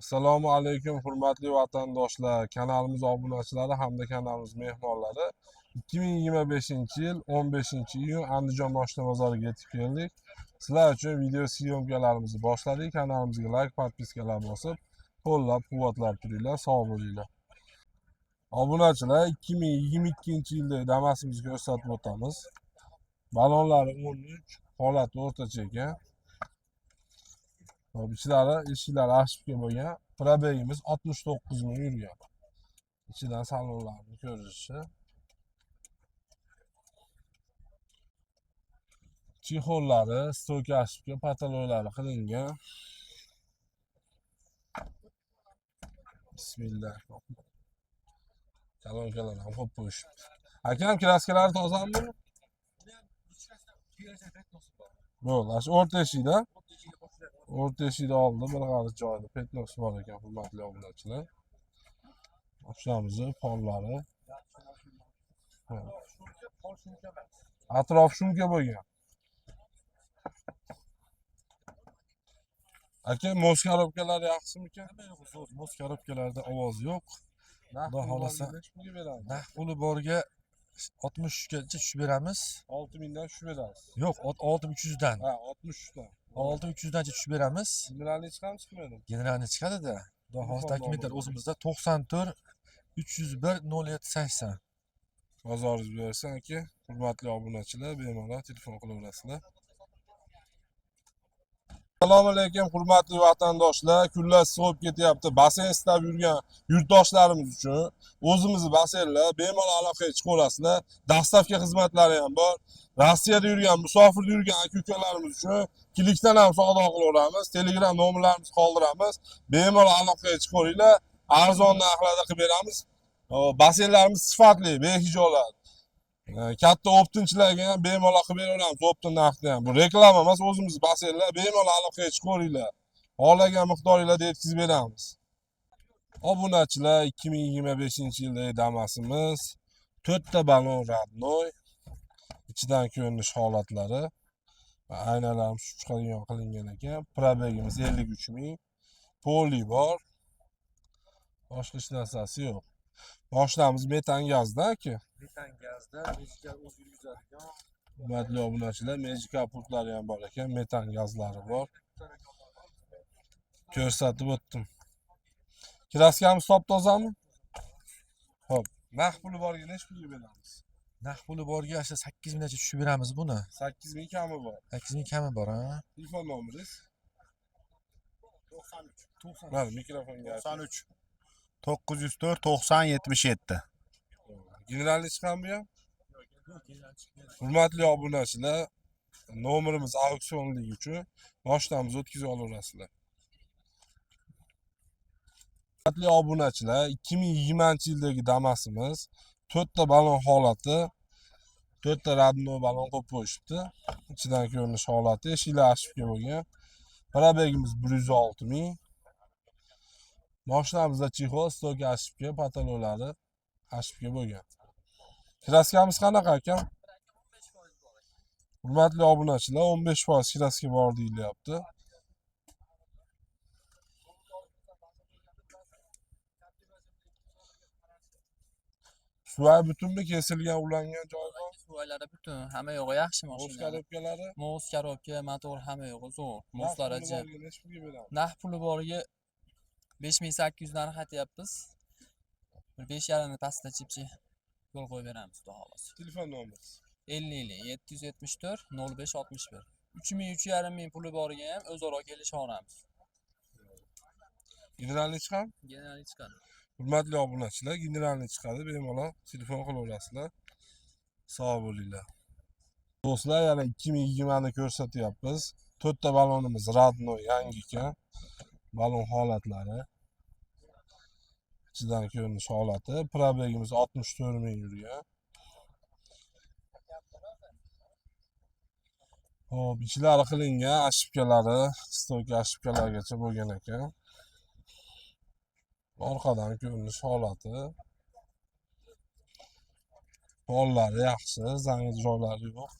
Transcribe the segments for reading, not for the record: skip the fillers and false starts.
Assalomu alaykum hurmatli vatandoshlar, kanalimiz obunachilari hamda kanalimiz mehmonlari. 2025-yil 15-iyun Andijon mashina bozoriga yetib keldik. Sizlar uchun video syomkalarimizni boshladik. Kanalimizga like, podpiskalar bosib, qo'llab-quvvatlab turinglar, sog' bo'linglar. Obunachilar, 2022-yilda Damas'imizni ko'rsatib o'tamiz. Balonlari 13, holati o'rtacha ekan. İçlari, eshiklari ashibga bo'lgan. Probegimiz 69 ming yurgan. İchidan salonlarni ko'rishi. Chexollari, stoka ashibga pataloylari qilingan. Bismillah. Kalonkalar ham qo'yib qo'yishibdi. Akam kraskalari tozami? Bo'ldi, o'rta eshikda. O'rta eshikda oldi, bir qarich joyda petnos bor ekan, hurmatli obunachilar. Mashinamizni pollari. Atrof shumka bo'lgan. Aka, mos korobkalar yaxshimikan? Mos korobkalarda ovoz yo'q. Xudo xolasa, Naq puli borga 60 gacha tushib beramiz. 6 mingdan tushib berasiz. Yo'q, 6300 dan. Ha, 63 dan. 6300 dancha tushib beramiz. Generalni chiqami chiqmaydi? Generalni chiqadi-da. Xudo xolasa dokumentlar o'zimizda 94 301 0780. Bozoringiz bersin aka. Hurmatli obunachilar, bemalol telefon qilaverasizlar. Assalomu alaykum hurmatli vatandoshlar. Kunlar sovib ketyapti. Basen istab yurgan yurtdoshlarimiz uchun o'zimizni basenlar bemalol aloqaga chiqaverasizlar. Dastavka xizmatlari ham bor. Rossiyada yurgan, musofirda yurgan aka-ukalarimiz uchun klikdan ham savdo qilaveramiz. Telegram nomerlarimizni qoldiramiz. Bemalol aloqaga chiqaveringlar. Arzon narxlarda qilib beramiz. Basenlarimiz sifatli, behijolat. Katta optinchilarga ham bemalol qilib beraveramiz, optin narxda ham. Bu reklama emas, o'zimiz basenlar, bemalol aloqaga chiqaveringlar. Xohlagan miqdoringlarda yetkazib beramiz. Obunachilar, 2025-yildagi Damas'imiz 4 ta balon radnoy. Ichidan ko'rinish holatlari. Aynalarimiz chiqadigan qilingan ekan. Probegimiz 53 ming. Poli bor. Boshqa hech narsasi yo'q. Mashinamiz metan gazda aka. Metan gazda, mejiklar o'z yurgizadigan. Hurmatli obunachilar, mejik kapurtlari ham bor ekan, metan gazlari bor. Ko'rsatib o'tdim. Kraskamiz top-tozami? Xo'p, naq puli borga nech pulga beramiz? Naq puli borga 8 minggacha tushib beramiz buni. 8 ming kami bor. 8 ming kami bor, ha? Telefon nomeringiz? 93. Mana mikrofonga 93. 904 90 77. Generalni chiqami bu ham? Hurmatli obunachilar, nomerimiz auksionligi uchun mashinamizni o'tkazib olaverasizlar. Hurmatli obunachilar, 2020-yildagi Damas'imiz 4 ta balon holati, 4 ta radno balon qo'yib qo'yishibdi. Ichidan ko'rinish holati, eshiklar ashibga bo'lgan. Probegimiz 106 ming. Mashinamizda chexol, stoka ashibga, pataloylari ashibga bo'lgan. Kraskamiz qanaqa ekan? Hurmatli obunachilar, 15% kraska bor deyilyapti. Suvay butunmi, kesilgan, ulangan joyi bor? Suvaylari butun, hamma yo'g'i yaxshi Mos mashina. korobkalari? Mos korobka, motor hamma yo'g'i zo'r. Moslari ajib. Nech pulga beramiz? Naq puli boriga 5800 dan aytyapmiz. 5,5 ni pastda chipchi yo'l qo'yib beramiz, xudo xolasa. Telefon nomeringiz? 50 774 05 61. 3,5 ming puli boriga ham o'zaro kelishaveramiz. Generalni chiqam? Generalni chiqadi. Hurmatli obunachilar, generalni chiqadi, bemalol telefon qilaverasizlar. Sog' bo'linglar. Do'stlar, yana 2020 ni ko'rsatyapmiz. 4 ta balonimiz radno yangi ekan. Balon holatlari. Ichidan ko'rinish holati. Probegimiz 64 ming yurgan. Xo'p, ichlari qilingan ashibkalari, stoka ashibkalargacha bo'lgan ekan. Orqadan ko'rinish holati. Pollari yaxshi, zangi joylari yo'q.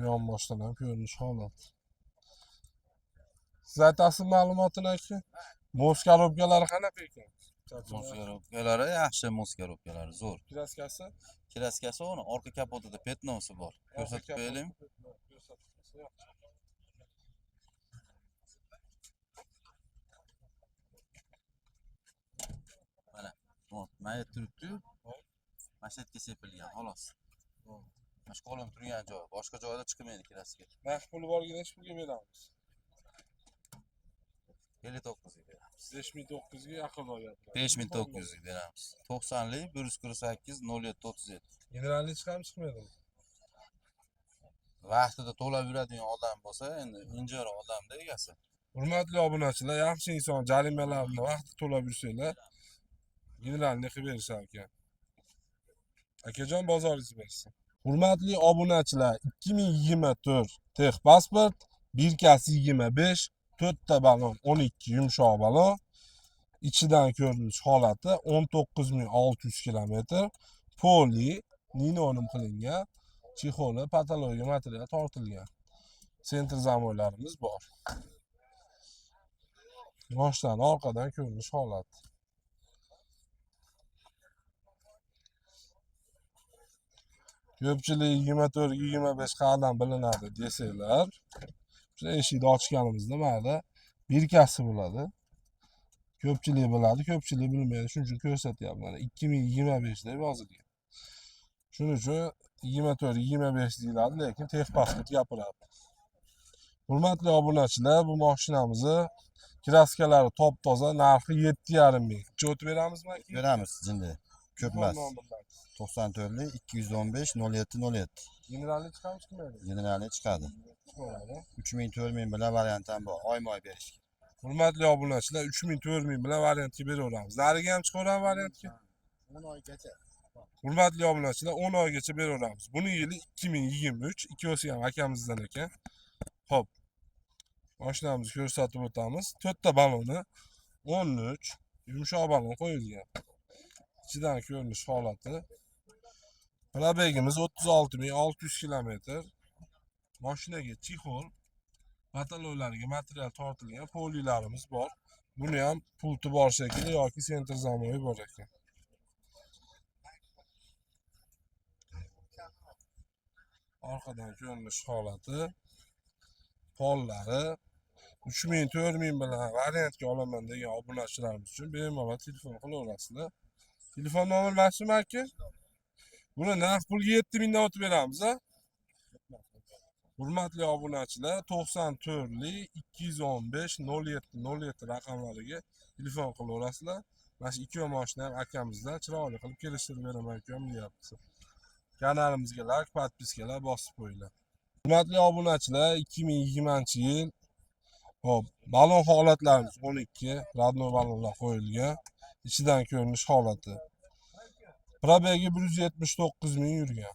Yonboshdan ham ko'rinish holat. Siz aytasiz ma'lumotini aka? Mos korobkalari qanaqa ekan? Moskarovkalari yaxshi, moskarovkalari zo'r. Kraskasi? Kraskasi uni orqa kapotida petnosi bor. Ko'rsatib qo'yaylik. Mana, mayit turibdi-yu. Masjidga sepilgan, xolos. Mana shu qo'lim turgan joy, boshqa joyda chiqmaydi kraska. Narx puli borga necha pulga beramiz? 59 ga beramiz. 5900 ga yaqin bo'lyapti. 5900 ga beramiz. 90lik 148 0737. Generalni chiqami chiqmaydimi? Vaqtida to'lab yuradigan odam bo'lsa, endi injiroq odamda egasi. Hurmatli obunachilar, yaxshi inson jarimalarni vaqtida to'lab yursanglar, generalni qilib berishar ekan. Akajon bozoringiz bersin. Hurmatli obunachilar, 2024 texpasport, birkasi 25, 4 ta balon 12 yumshoq balon, ichidan ko'rinish holati 19600 kilometr, poli linoleum qilingan, chexoli patologiya material tortilgan. Sentr zamoylarimiz bor. Boshdan orqadan ko'rinish holati. Ko'pchilik 24-25 qadam bilinadi desanglar, o'sha eshikni ochganimizda mayli birkasi bo'ladi. Ko'pchilik biladi, ko'pchilik bilmaydi. Shuning uchun ko'rsatyapman. 2025 deb yozilgan. Shuning uchun 24-25 deyiladi, lekin texpasport gapiradi. Hurmatli obunachilar, bu mashinamizni kraskalari top-toza, narxi 7,5 ming. Chot beramizmi? Beramiz jindi. Ko'p emas. 94lik 215 0707. Generalni chiqamiz chiqmaydi. Generalni chiqadi. 3000 4000 bilan variant ham bor. Oyma-oy berish. Hurmatli obunachilar, 3000 4000 bilan variantga beraveramiz. Nariga ham chiqaveramiz variantga. 10 oygacha. Hurmatli obunachilar, 10 oygacha beraveramiz. Buni yili 2023, ikkosi ham akamizdan ekan. Xo'p. Mashinamizni ko'rsatib o'tamiz. 4 ta baloni 13 yumshoq balon qo'yilgan. Ichidan ko'rinish holati. Probegimiz 36600 kilometr. Mashinaga chexol, pataloglariga material tortilgan, polilarimiz bor. Buni ham pulti bor shekilli yoki sentr zamoyi bor ekan. Orqadan ko'rinish holati. Pollari 3000 4000 bilan variantga olaman degan obunachilarimiz uchun bemalol telefon qilaverasizlar. Telefon nomeri mana shu aka. Buni narx pulga 7000 dan o'tib beramiz, ha? Hurmatli obunachilar, 94lik 215 0707 raqamlariga telefon qilaverasizlar. Mana shu ikki mashina ham akamizdan chiroyli qilib kelishtirib beraman ekan deyapti. Kanalimizga like, podpiskalar bosib qo'yinglar. Hurmatli obunachilar, 2020-yil hop, balon holatlarimiz 12, radno balonlar qo'yilgan. Ichidan ko'rinish holati. Probegi 179 ming yurgan.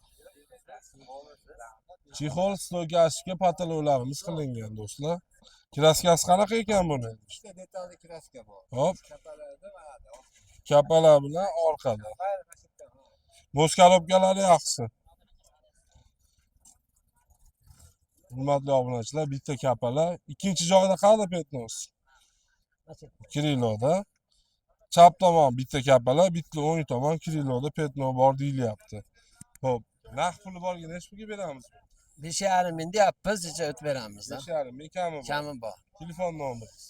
Chexol stoykasiga patologlarimiz qilingan do'stlar. Kraskasi qanaqa ekan buni? Ikkita detalli kraska bor. Hop, Kapalarda mana. kapalar bilan orqada. Moskorobkalari yaxshi. Hurmatli obunachilar, bitta kapalar, ikkinchi joyda qoldi petnos. Kriloda. Chap tomon bitta kapalar, bitta o'ng tomon kriloda petno bor deyilyapti. Xo'p, narx puli borga necha pulga beramiz? 5,5 ming deyapmiz, necha o'tib beramiz. 5,5 ming kami bor. Kami bor. Telefon nomeringiz.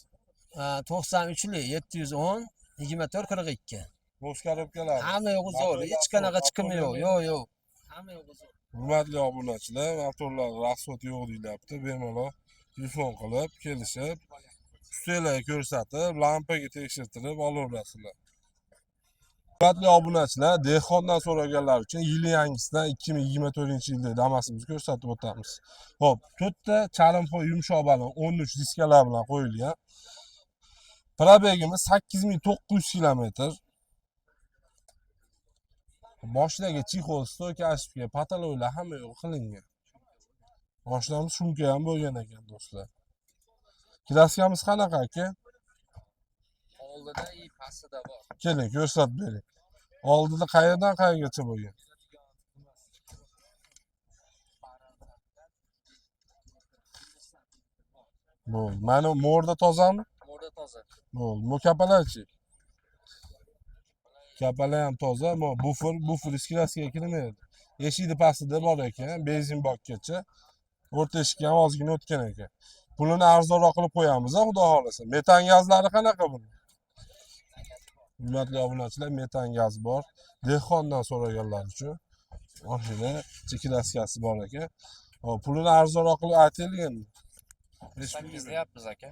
93lik 710 24 42. Moskorobkalar. Hamma yo'g'i zo'r, hech qanaqa chiqimi yo'q. Yo'q. Hamma yo'g'i zo'r. Hurmatli obunachilar, motorlar rasxod yo'q deyilyapti. Bemalol telefon qilib, kelishib, ustinglarga ko'rsatib, lampaga tekshirtirib olaverasizlar. Hurmatli obunachilar, dehqondan so'raganlar uchun yili yangisidan 2024-yilda Damas'imizni ko'rsatib o'tamiz. Xo'p, 4 ta chalimxo'y yumshoq balon 13 diskalar bilan qo'yilgan. Probegimiz 8900 kilometr. Mashinaga chexol, stoykasiga, patologlar hamma yo'q qilingan. Mashinamiz shumka ham bo'lgan ekan do'stlar. Kraskamiz qanaqa aka? Oldida и pastida bor. Keling, ko'rsatib bering. Oldida qayerdan qayergacha bo'lgan? Bu, mana mo'rda tozami? Mo'rda Kapalari toza. Bo'ldi. Bu kapalarchi? Kapalar ham toza, ammo buffer iskinasiga kirmaydi. Eshikni pastida bor ekan, benzin bakgacha. O'rta eshikka ham ozgina o'tgan ekan. Pulini arzonroq qilib qo'yamiz, xudo xolasa. Metan gazlari qanaqa buni? Hurmatli obunachilar, metan gaz bor. Dehqondan so'raganlar uchun. Mashina cheklaskasi bor ekan. Hop, pulini arzonroq qilib aytaylik endi. 8 deyapmiz aka.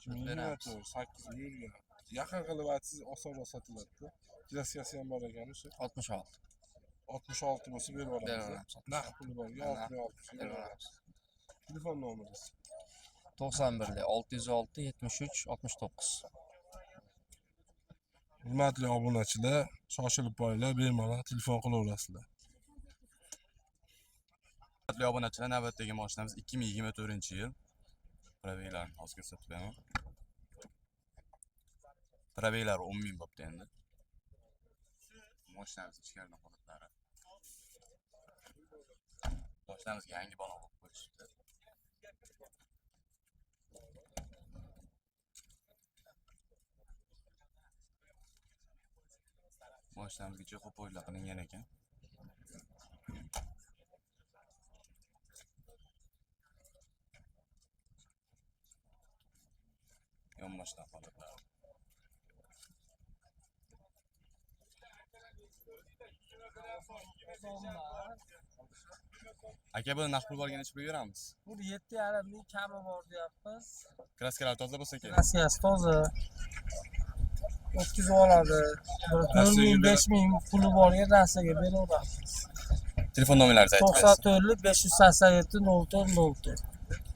8 yurgan. Yaqin qilib aytsangiz osonroq sotiladi-da. Cheklaskasi ham bor ekan o'sha. 66. 66 bo'lsa berib yuboramiz. Beraveramiz. Naqd puli borga 66 Beraveramiz. Telefon nomeringiz. 91 606 73 69. Hurmatli obunachilar, shoshilib qolinglar, bemalol telefon qilaverasizlar. Hurmatli obunachilar, navbatdagi mashinamiz 2024-yil. Probeglarni hozir ko'rsatib beraman. Probeglar 10 ming bo'pti endi. Mashinamiz ichkaridan holatlari. Mashinamizga yangi balon qo'yib qo'yishibdi. Mashinamizga cho'qib qo'ylar qilingan ekan. Yonmashdan holatlari. Aka, buni naqd pul borgan ish pul beramiz. Bu 7,5 ming kami bor deyapmiz. Kraskalar toza bo'lsa kerak. Rossiyasi toza. O'tkazib oladi. 4 ming, 5 ming puli borga Rossiyaga beraveramiz. Telefon nomerlaringizni aytib berasiz. 94 587 04 04.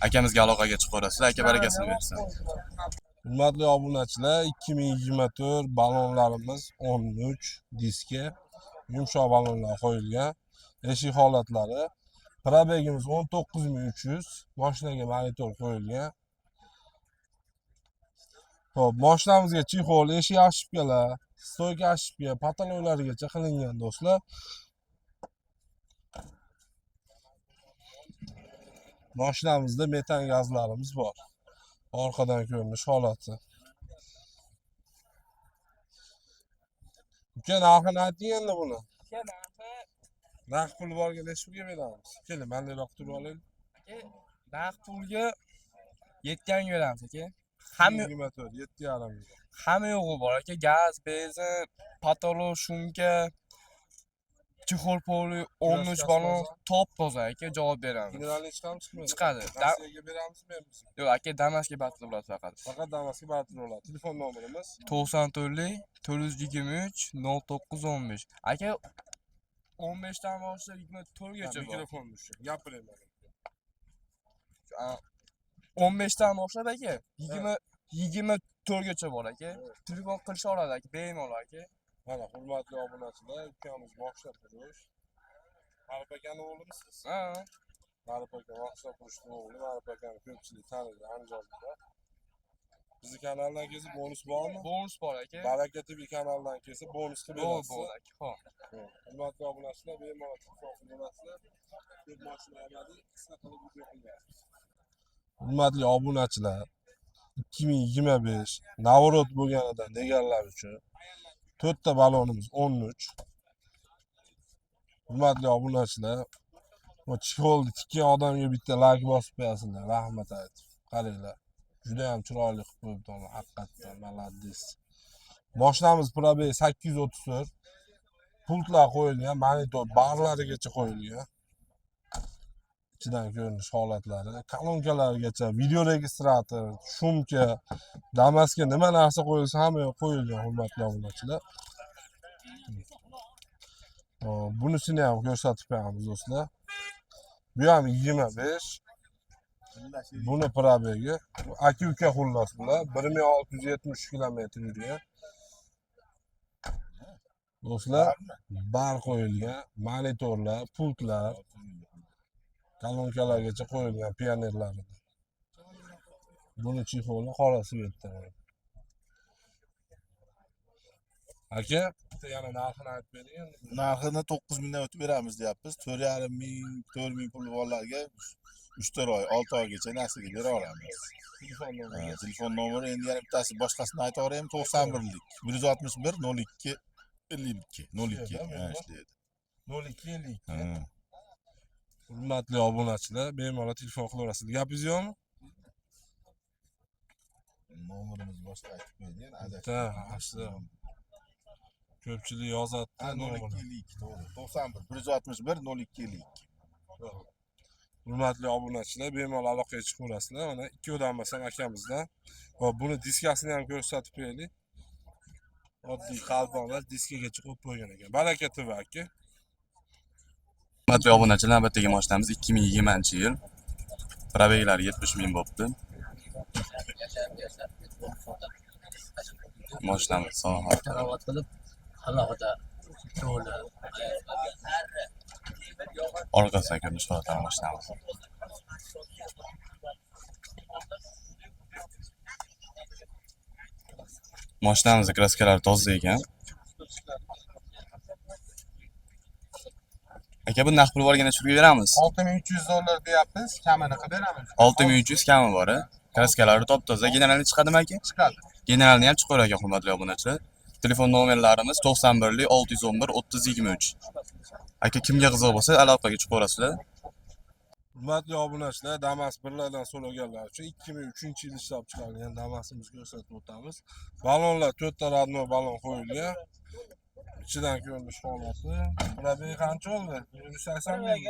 Akamizga aloqaga chiqaverasizlar. Aka barakasini bersin. Hurmatli obunachilar, 2024 balonlarimiz 13 diska, yumshoq balonlar qo'yilgan. Eshik holatlari. Probegimiz 19300, mashinaga monitor qo'yilgan. Xo'p, mashinamizga chexol, eshik ashibkalar, stoyka ashibka, patolonlarigacha qilingan do'stlar. Mashinamizda metan gazlarimiz bor. Orqadan ko'rinish holati. Uka, narxini ayting endi buni. Naqd pul borga necha pulga beramiz? Keling, manliroq turib olaylik. Naqd pulga 7 ga beramiz aka. Hamma 24, 7,5 ming. hamma yo'g'i bor aka. Gaz, benzin, patolon, shumka, chexol poli, 13 balon top toza aka, javob beramiz. Generalniy chiqami chiqmaydi? Chiqadi. Rossiyaga beramizmi endi? Yo'q aka, Damasga batli bo'ladi faqat. Faqat Damasga baribir bo'ladi. Telefon nomerimiz 94 423 0915. Aka 15 dan boshlab 24 gacha bor. mikrofon tushdi. Gapiring mana. 15 dan boshlab aka 24 gacha bor aka. Telefon qilish oladi aka, bemalol aka. Mana hurmatli obunachilar, ukamiz boshlab turish. Marif akani o'g'limisiz? Ha. Marif aka boshlab turishni o'g'li, Marif akani ko'pchilik taniydi Andijonda. Bizni kanaldan kelsa bonus bormi? Bonus bor aka. Baraka TV kanalidan kelsa bonus qilib berasiz. Bo'ldi aka. Xo'p. Hurmatli obunachilar, bemalol telefon qilasizlar. Ko'p mashina oladi, qisqa qilib video qilyapmiz. Hurmatli obunachilar, 2025 Navrod bo'lganidan deganlar uchun 4 ta balonimiz 13. Hurmatli obunachilar, bu chexolni tikkan odamga bitta like bosib qo'yasizlar, rahmat aytib. Qaranglar. Juda ham chiroyli qilib qo'yibdi, haqiqatdan maladis. Mashinamiz probeg 834. Pultlar qo'yilgan, monitor barlarigacha qo'yilgan. Ichidan ko'rinish holatlari, kolonkalargacha, video registrator, shumka, Damasga nima narsa qo'yilsa hamma qo'yilgan, hurmatli obunachilar. Bunisini ham ko'rsatib qo'yamiz do'stlar. Bu ham 25. Buni probegi. Aka-uka xullas bular. 1670 kilometr yurgan. Do'stlar, bar qo'yilgan, monitorlar, pultlar, kolonkalargacha qo'yilgan pionerlarida. Buni chexoli qorasi bu yerda. Aka, yana narxini aytib bering. Narxini 9 mingdan o'tib beramiz deyapmiz. 4,5 ming, 4 ming pul borlarga 3-4 oy, 6 oygacha narsaga bera olamiz. Telefon nomeri endi yana bittasi boshqasini aytaveraymi, 91lik 161 02 52 02 ishlaydi. 0252. Ha. Hurmatli obunachilar, bemalol telefon qilaverasizlar. Gapingiz yo'qmi? Nomerimiz boshqa aytib qo'ygan. Bitta, yaxshi. Ko'pchilik yozadi. 0252 to'g'ri. 91 161 0252. Hurmatli obunachilar, bemalol aloqaga chiqaverasizlar. Mana ikkovdan bo'lsam akamizdan. Hop, buni diskasini ham ko'rsatib qo'yaylik. Oddiy qalbonlar diskaga chiqib qo'ygan ekan. Baraka TV aka. Hurmatli obunachilar, navbatdagi mashinamiz 2020-yil. Probeglari 70 ming bo'libdi. Mashinamiz sog'lom. tarovат qilib alohida to'g'ri Orqasidan ko'rinish holatlar mashinamiz. Mashinamizning kraskalari toza ekan. Aka, bu naqd pul borganda tushirib beramiz. 6300 dollar deyapmiz, kamini qilib beramiz. 6300 kami bor. Kraskalari top-toza. Generalni chiqadimi aka? Chiqadi. Generalni ham chiqar ekan, hurmatli obunachilar. Telefon nomerlarimiz 91 611 3023. Aka, kimga qiziq bo'lsa aloqaga chiqaverasizlar. Hurmatli obunachilar, Damas birlardan so'raganlar uchun 2003-yil ishlab chiqarilgan Damasimizni ko'rsatib o'tamiz. Balonlar 4 ta radno balon qo'yilgan. Ichidan ko'rinish holati. Probeg qancha oldi? 180 ming.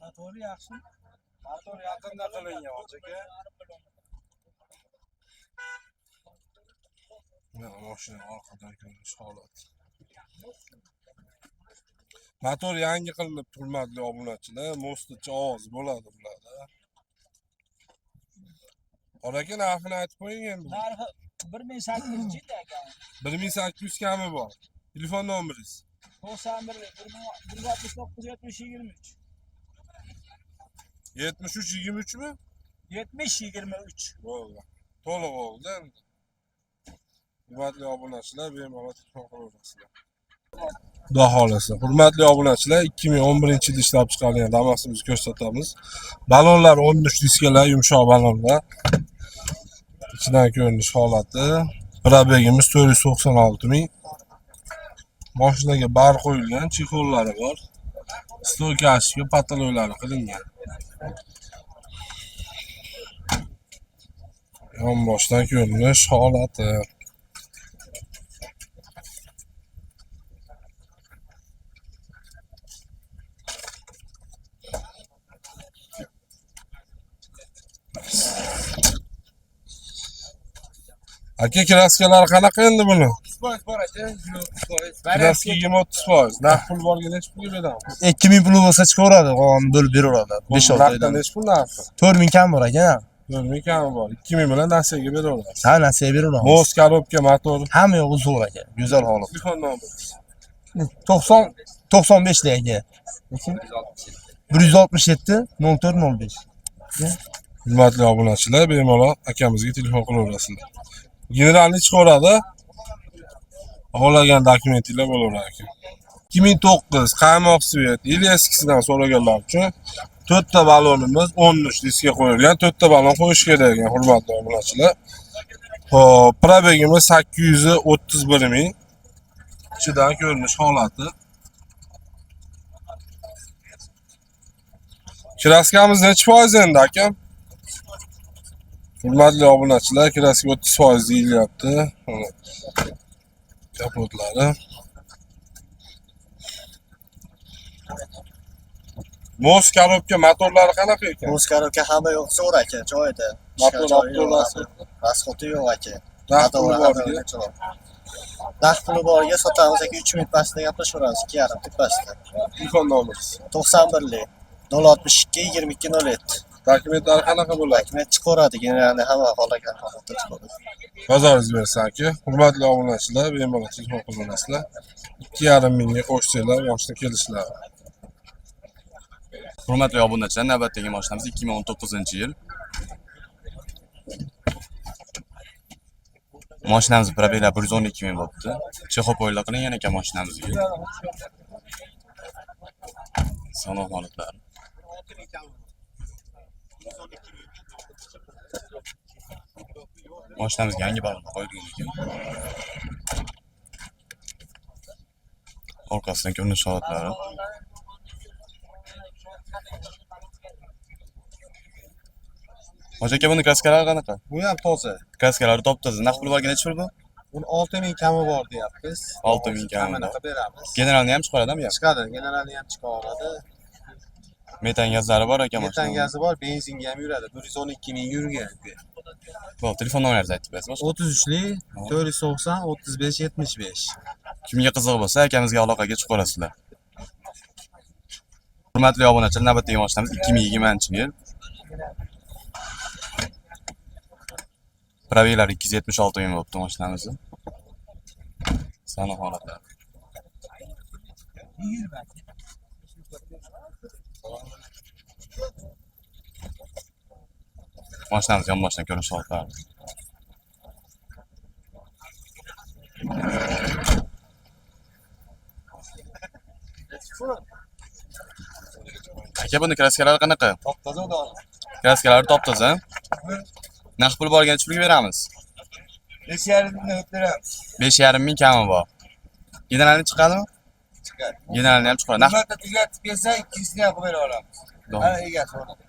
Motori yaxshi. Motor yaqinda qilingan aka. Mana mashina orqadan ko'rinish holati. Motor yangi qilinib, hurmatli obunachilar, mo'sticha ovoz bo'ladi bularda. Aka, narxini aytib qo'ying endi. narxi 1800 yil ekan 1800 kami bor. Telefon nomeringiz 91 169 70 23 73 23 mi? 70 23 Bo'ldi. To'liq oldi endi. Hurmatli obunachilar, bemalol telefon qilaverasizlar. Xudo xolasa. Hurmatli obunachilar, 2011-yilda ishlab chiqarilgan Damasimizni ko'rsatamiz. Balonlar 13 diskalar, yumshoq balonlar. İçinden ko'rinish holati. Probegimiz 496 ming. Mashinaga bar qo'yilgan, chexollari bor. Stolkasiga pataloylari qilingan. Yonboshdan ko'rinish holati. Aka, kraskalari qanaqa endi buni? 30% bor aka, 30%. Kraska 20-30%. Naqd pul borga necha pulga beramiz? 2000 pul bo'lsa chiqaveradi, qolganini bo'lib beraveradi. 5-6 Naqddan oydan. necha pul narxi? 4000 kam bor aka. 4000 kami bor. 2000 bilan nasiyaga beraveramiz. Ha, nasiya beraveramiz. Mo'z, korobka, motor. Hamma yo'g'i zo'r aka. Go'zal holat. Telefon nomeringiz 95 lik aka. 167 0405. Hurmatli obunachilar, bemalol akamizga telefon qilaverasizlar. Generalni chiqaradi. Xohlagan dokumentinglar bo'laveradi aka. 2009 qaymoq svet yil eskisidan so'raganlar uchun 4 ta balonimiz 13 diska qo'yilgan. 4 ta balon qo'yish kerak ekan, hurmatli obunachilar. Xo'p, probegimiz 831 ming. Ichidan ko'rinish holati. Kraskamiz necha foiz endi aka? Hurmatli obunachilar, kraska 30% deyilyapti. Kapotlari. Mo'z, korobka, motorlari qanaqa ekan? Muz korobka hamma yo'q zo'r aka, joyida. Motor avtolasi. Rasxoti yo'q aka. Naqd puli borga. Naqd puli borga sotamiz aka, 3000 pastda gaplashaveramiz, 2,5 tuk pastda. Telefon nomeringiz. 91 lik 062 2207. Dokumentlari qanaqa bo'ladi? Dokument chiqaradi, generalni hamma xohlagan holatda chiqaradi. Bozoringiz bersa aka. Hurmatli obunachilar, bemalol telefon qilaverasizlar. 2,5 mingga qo'shsanglar, yoshda kelishlar. Hurmatli obunachilar, navbatdagi mashinamiz 2019-yil. Mashinamiz probeglar 112 ming bo'libdi. Chexop o'yinlar qilingan ekan mashinamizga. Sog'lom holatlari. Mashinamizga yangi balon qo'yilgan ekan. Orqasidan ko'rinish holatlari. Hoji aka, buni kraskalari qanaqa? Bu ham toza. Kraskalari top-toza. Naqd pul borgan necha pul bu? Buni 6000 kami bor deyapmiz. 6000 kami bor. Anaqa beramiz. Generalni ham chiqaradimi ya? Chiqadi, generalni ham chiqaradi. Metan gazlari bor ekan Metan gazi bor, benzinga ham yuradi. 112 ming yurgan. Bo'p, telefon nomeringizni aytib berasiz. 33lik 490 35 75. Kimga qiziq bo'lsa, akamizga aloqaga chiqib qolasizlar. Hurmatli obunachilar, navbatdagi mashinamiz 2020-yil. Probeglar 276 ming bo'libdi mashinamizni. Sana holatlar. Mashinamiz yonboshdan ko'rinish holatlari. Aka, buni kraskalari qanaqa? Top-toza xudo. Kraskalari top-toza. Naqd pul borgan necha pulga beramiz? 5,5 ming o'tiramiz. 5,5 ming kami bor. Generalni chiqadimi? Chiqadi. Generalni ham chiqadi. Naqd tugatib kelsa 200 ming qilib bera olamiz. Ana egasi o'rnida.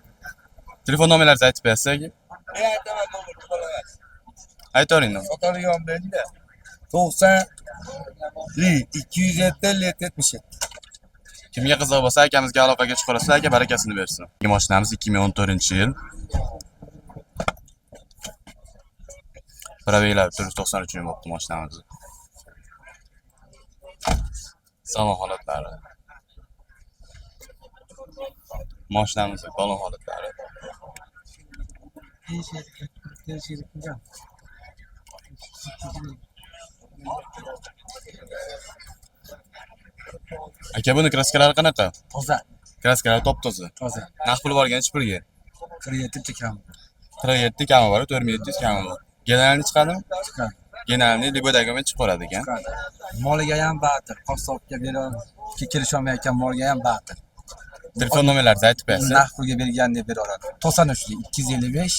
telefon nomeringizni aytib berasiz aka. Aytaman nomerni qolaverasiz. Aytavering. Sotadigan benda 90 207 77. Kimga qiziq bo'lsa, akamizga aloqaga chiqarasizlar, aka barakasini bersin. Bu mashinamiz 2014-yil. Probeglar 493 ming bo'libdi mashinamiz. Salon holatlari. Mashinamiz balon holatlari. Aka, buni kraskalari qanaqa? Toza. Kraskalari top-toza. Toza. Naqd pul borgan necha pulga? 47 kam. 47 kami bor, 4700 kami bor. Generalni chiqadimi? Chiqadi. Generalni libodagi chiqib qoladi ekan. Moliga ham batir. Qassobga beramiz. Kelisholmayotgan molga ham batir. Telefon nomerlaringizni aytib berasiz. Naqd pulga berganda bera oladi. 93lik 255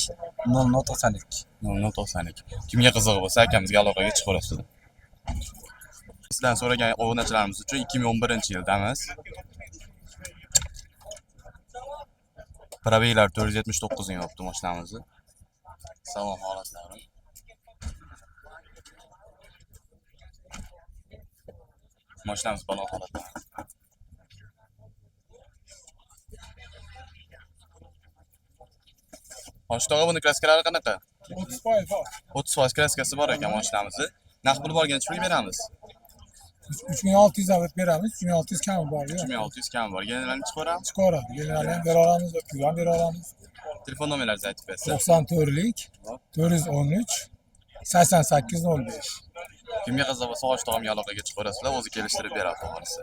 0092. 0092. Kimga qiziq bo'lsa, akamizga aloqaga chiqib olasizlar. Sizdan so'ragan obunachilarimiz uchun 2011-yildamiz. Probeglar 479 ming bo'libdi mashinamizni. Salon holatlari. Mashinamiz balon holatlari. Hoshto'g'a, buni kraskalari qanaqa? 30% bor. 30% kraskasi bor ekan mashinamizni. Naqd pul borgan necha pulga beramiz? 3600 avt beramiz. 3600 kami bor. 3600 kami bor. Generalni chiqaramiz. Chiqaradi. Generalni ham bera olamiz, pul ham bera olamiz. Telefon nomeringizni aytib berasiz. 94lik 413 8805. Kimga qiziq bo'lsa, Hoshto'g'amga aloqaga chiqib olasizlar, o'zi kelishtirib beradi to'g'risi.